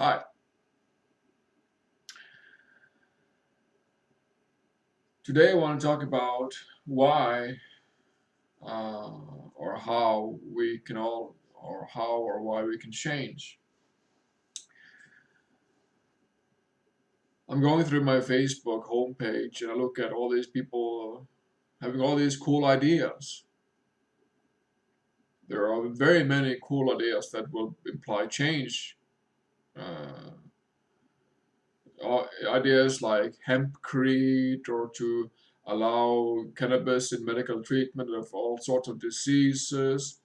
Hi. Today I want to talk about why or how we can all, or how or why we can change. I'm going through my Facebook homepage and I look at all these people having all these cool ideas. There are very many cool ideas that will imply change. Uh, Ideas like hempcreate, or to allow cannabis in medical treatment of all sorts of diseases.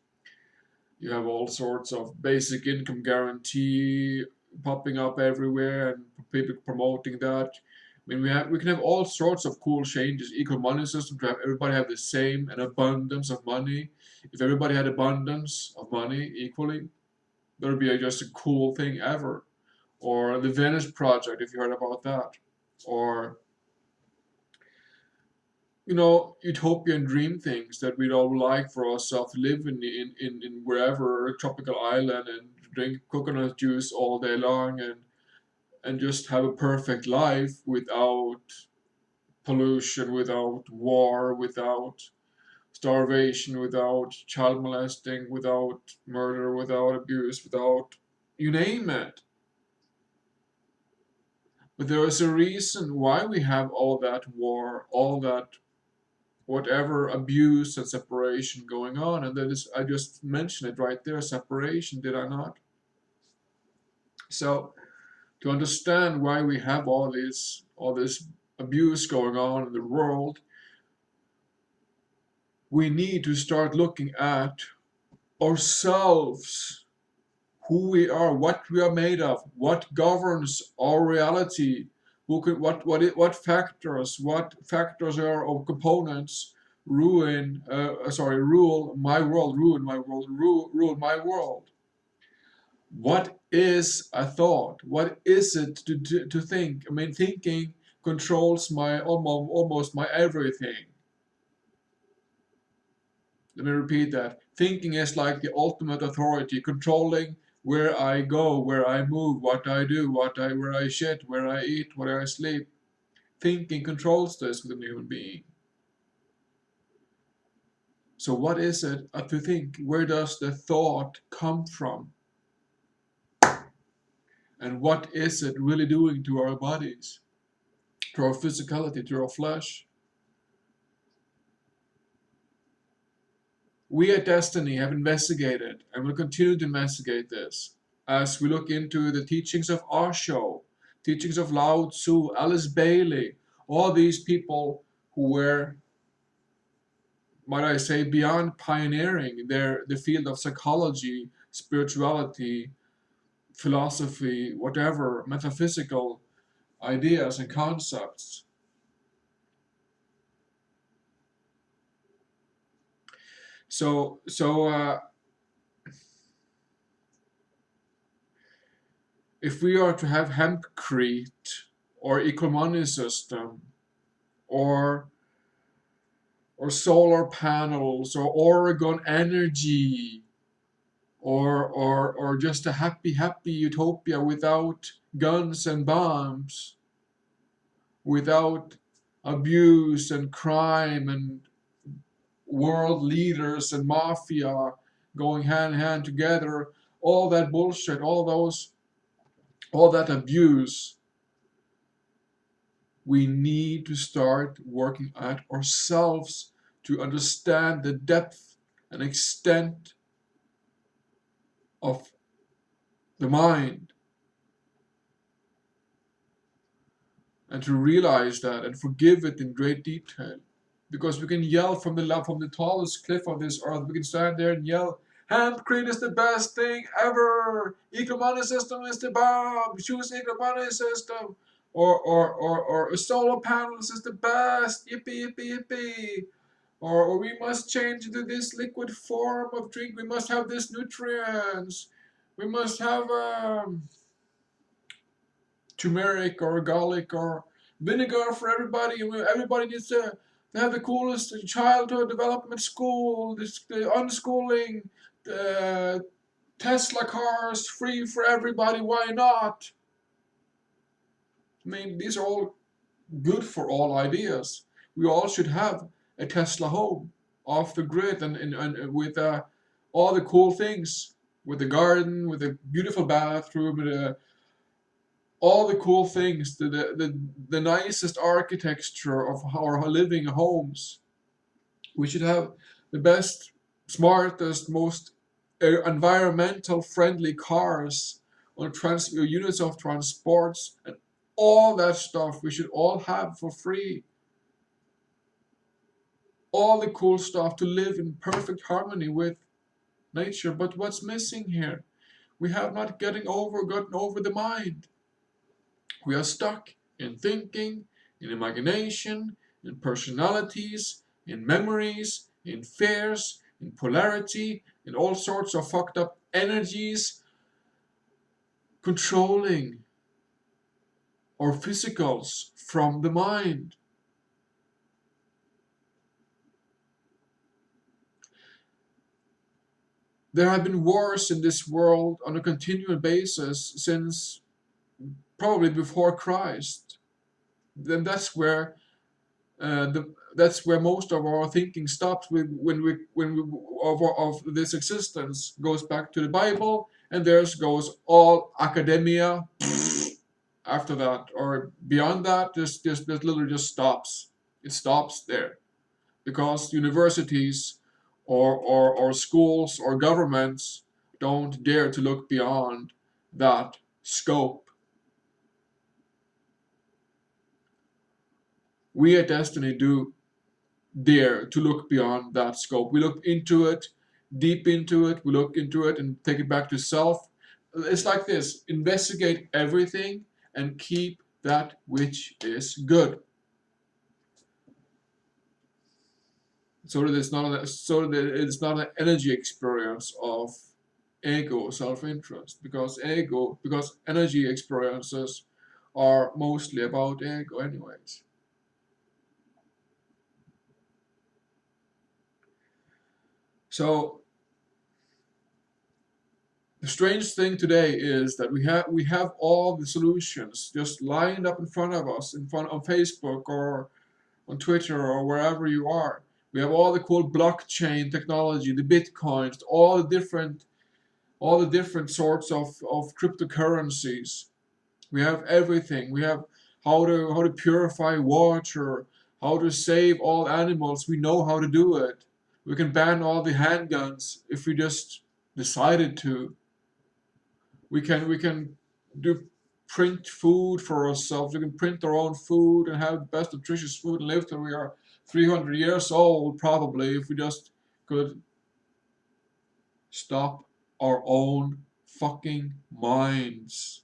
You have all sorts of basic income guarantee popping up everywhere and people promoting that. I mean, we can have all sorts of cool changes. Equal money system to have everybody have the same an abundance of money. If everybody had abundance of money equally, that would be just a cool thing ever. Or the Venice Project, if you heard about that. Or utopian dream things that we'd all like for ourselves to live in wherever tropical island and drink coconut juice all day long and just have a perfect life without pollution, without war, without starvation, without child molesting, without murder, without abuse, without you name it. But there is a reason why we have all that war, all that whatever abuse and separation going on, and that is, I just mentioned it right there, separation, did I not? So to understand why we have all this abuse going on in the world, we need to start looking at ourselves, who we are, what we are made of, what governs our reality, what factors are or components rule my world, rule my world. What is a thought? What is it to think? I mean, thinking controls my almost my everything. Let me repeat that. Thinking is like the ultimate authority, controlling where I go, where I move, what I do, where I shit, where I eat, where I sleep. Thinking controls this with a human being. So what is it to think? Where does the thought come from? And what is it really doing to our bodies, to our physicality, to our flesh? We at Destiny have investigated and will continue to investigate this as we look into the teachings of Osho, teachings of Lao Tzu, Alice Bailey, all these people who were, might I say, beyond pioneering the field of psychology, spirituality, philosophy, whatever, metaphysical ideas and concepts. So if we are to have hempcrete or equal money system or solar panels or Oregon energy or just a happy utopia without guns and bombs, without abuse and crime and world leaders and mafia going hand in hand together, all that bullshit, all that abuse, we need to start working at ourselves to understand the depth and extent of the mind, and to realize that and forgive it in great detail. Because we can yell from the tallest cliff of this earth, we can stand there and yell, hempcrete is the best thing ever, equal money system is the bomb, choose equal money system, or solar panels is the best, yippee yippee yippee, or we must change into this liquid form of drink, we must have this nutrients, we must have turmeric or garlic or vinegar for everybody. Everybody needs to have the coolest childhood development school, the unschooling, the Tesla cars, free for everybody, why not? I mean, these are all good for all ideas. We all should have a Tesla home off the grid and with all the cool things, with the garden, with a beautiful bathroom, with all the cool things, the nicest architecture of our living homes. We should have the best, smartest, most environmental friendly cars on units of transports and all that stuff we should all have for free. All the cool stuff to live in perfect harmony with nature. But what's missing here? We have not gotten over the mind. We are stuck in thinking, in imagination, in personalities, in memories, in fears, in polarity, in all sorts of fucked up energies controlling our physicals from the mind. There have been wars in this world on a continual basis since probably before Christ. Then that's where most of our thinking stops with when we of this existence goes back to the Bible, and theirs goes all academia after that, or beyond that, just literally just stops. It stops there because universities or schools or governments don't dare to look beyond that scope. We at Destiny do dare to look beyond that scope. We look into it, deep into it, we look into it and take it back to self. It's like this: investigate everything and keep that which is good. So that it's not an energy experience of ego, self-interest, because energy experiences are mostly about ego anyways. So the strange thing today is that we have all the solutions just lined up in front of us, in front on Facebook or on Twitter or wherever you are. We have all the cool blockchain technology, the bitcoins, all the different sorts of cryptocurrencies. We have everything. We have how to purify water, how to save all animals. We know how to do it. We can ban all the handguns if we just decided to. We can do print food for ourselves. We can print our own food and have the best nutritious food and live till we are 300 years old, probably, if we just could stop our own fucking minds.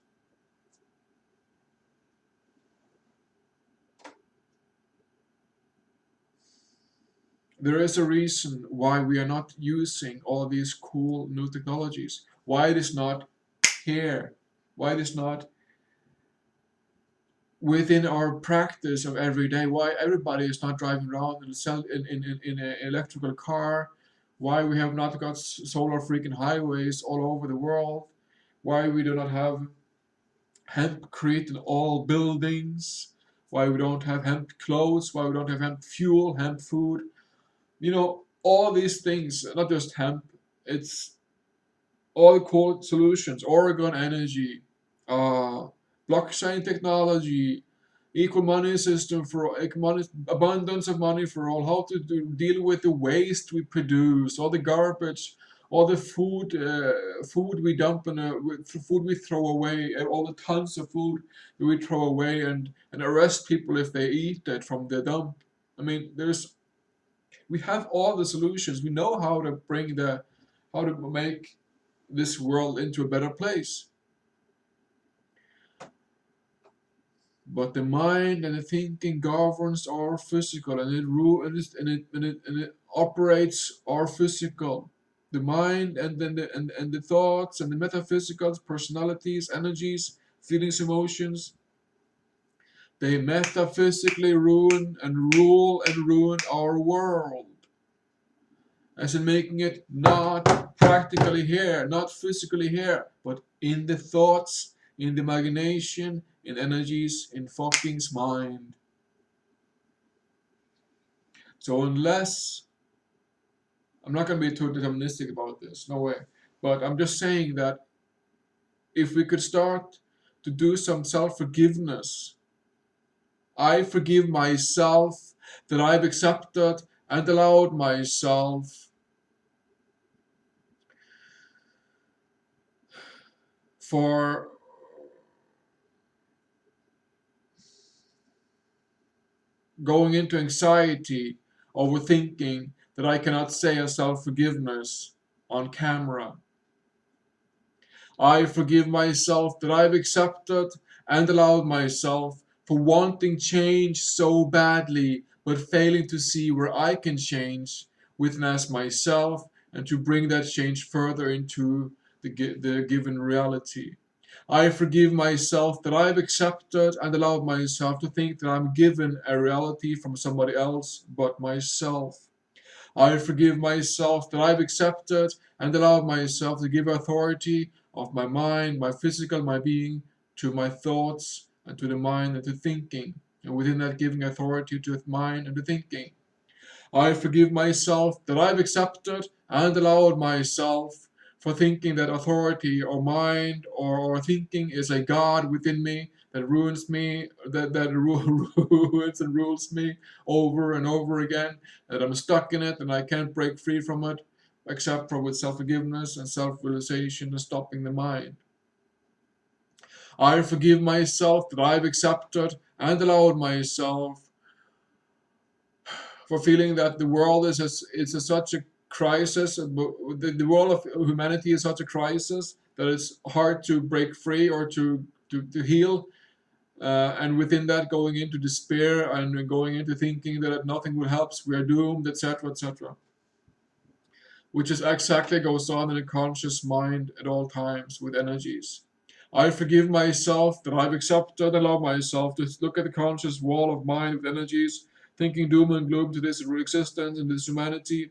There is a reason why we are not using all these cool new technologies. Why it is not here. Why it is not within our practice of every day. Why everybody is not driving around in an electrical car. Why we have not got solar freaking highways all over the world. Why we do not have hempcreate in all buildings. Why we don't have hemp clothes. Why we don't have hemp fuel, hemp food. All these things, not just hemp, it's all cool solutions, Oregon energy, uh, blockchain technology, equal money system for abundance of money for all, how to deal with the waste we produce, all the garbage, all the food we dump and food we throw away, all the tons of food that we throw away and arrest people if they eat it from the dump. I mean, we have all the solutions. We know how to make this world into a better place. But the mind and the thinking governs our physical, and it operates our physical. The mind and then the thoughts and the metaphysicals, personalities, energies, feelings, emotions, they metaphysically ruin and rule and ruin our world, as in making it not practically here, not physically here, but in the thoughts, in the imagination, in energies, in fucking's mind. So unless, I'm not going to be too deterministic about this, no way. But I'm just saying that if we could start to do some self-forgiveness, I forgive myself that I've accepted and allowed myself for going into anxiety, overthinking, that I cannot say a self-forgiveness on camera. I forgive myself that I've accepted and allowed myself for wanting change so badly, but failing to see where I can change witness myself and to bring that change further into the given reality. I forgive myself that I've accepted and allowed myself to think that I'm given a reality from somebody else but myself. I forgive myself that I've accepted and allowed myself to give authority of my mind, my physical, my being, to my thoughts and to the mind and to thinking. And within that, giving authority to the mind and to thinking. I forgive myself that I've accepted and allowed myself for thinking that authority or mind or thinking is a God within me that ruins me, that ruins and rules me over and over again, that I'm stuck in it and I can't break free from it, except for with self-forgiveness and self-realization and stopping the mind. I forgive myself that I've accepted and allowed myself for feeling that the world is such a crisis, the world of humanity is such a crisis that it's hard to break free or to heal, and within that going into despair and going into thinking that nothing will help, we are doomed, etc., etc., which is exactly goes on in a conscious mind at all times with energies. I forgive myself that I've accepted and allowed myself to look at the conscious wall of mind with energies, thinking doom and gloom to this existence and this humanity,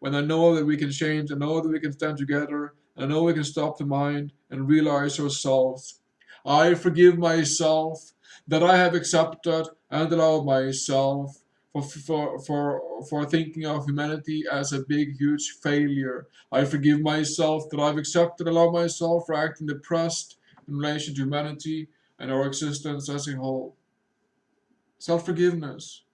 when I know that we can change, I know that we can stand together, and I know we can stop the mind and realize ourselves. I forgive myself that I have accepted and allowed myself for thinking of humanity as a big, huge failure. I forgive myself that I've accepted and allowed myself for acting depressed in relation to humanity and our existence as a whole. Self-forgiveness.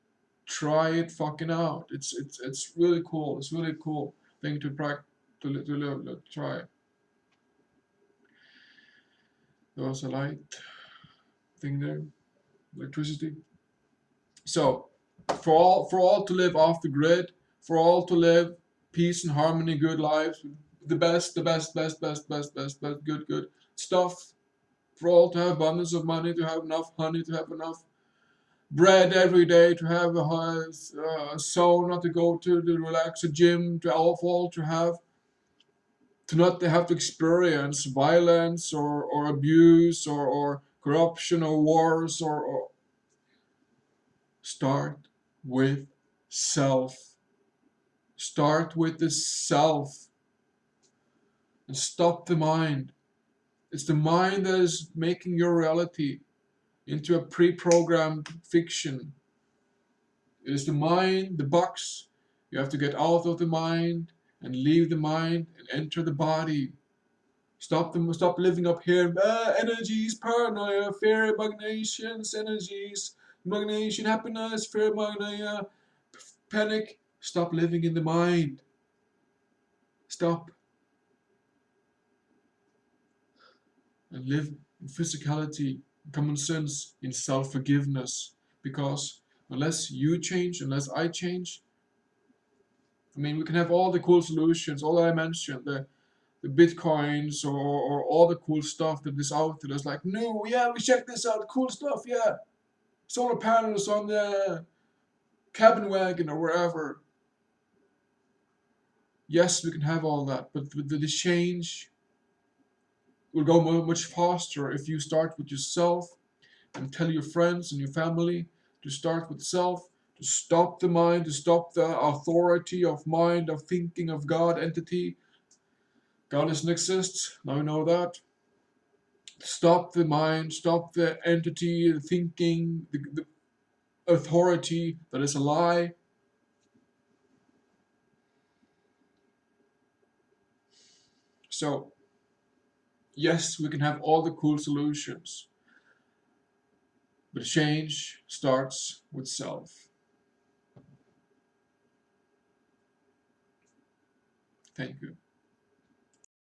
Try it fucking out. It's really cool. It's really cool thing to practice, to try. There was a light thing there, electricity. So, for all to live off the grid, for all to live peace and harmony, good lives, the best, good stuff. For all to have abundance of money, to have enough honey, to have enough bread every day, to have a soul, not to go to the relax a gym, to all to have to not have to experience violence or abuse or corruption or wars or start with self. Start with the self and stop the mind. It's the mind that is making your reality into a pre-programmed fiction. It is the mind, the box. You have to get out of the mind and leave the mind and enter the body. Stop living up here. Energies, paranoia, fear, imaginations, energies, imagination, happiness, fear, paranoia, panic. Stop living in the mind. Stop and live in physicality, common sense, in self-forgiveness. Because unless you change, unless I change, I mean, we can have all the cool solutions, all that I mentioned, the bitcoins or all the cool stuff that is out there. That's like, no, yeah, we check this out, cool stuff, yeah. Solar panels on the cabin wagon or wherever. Yes, we can have all that, but the change will go much faster if you start with yourself and tell your friends and your family to start with self, to stop the mind, to stop the authority of mind, of thinking of God entity, God doesn't exist. Now we know that. Stop the mind, stop the entity, the thinking, the authority that is a lie. So, yes, we can have all the cool solutions, but change starts with self. Thank you.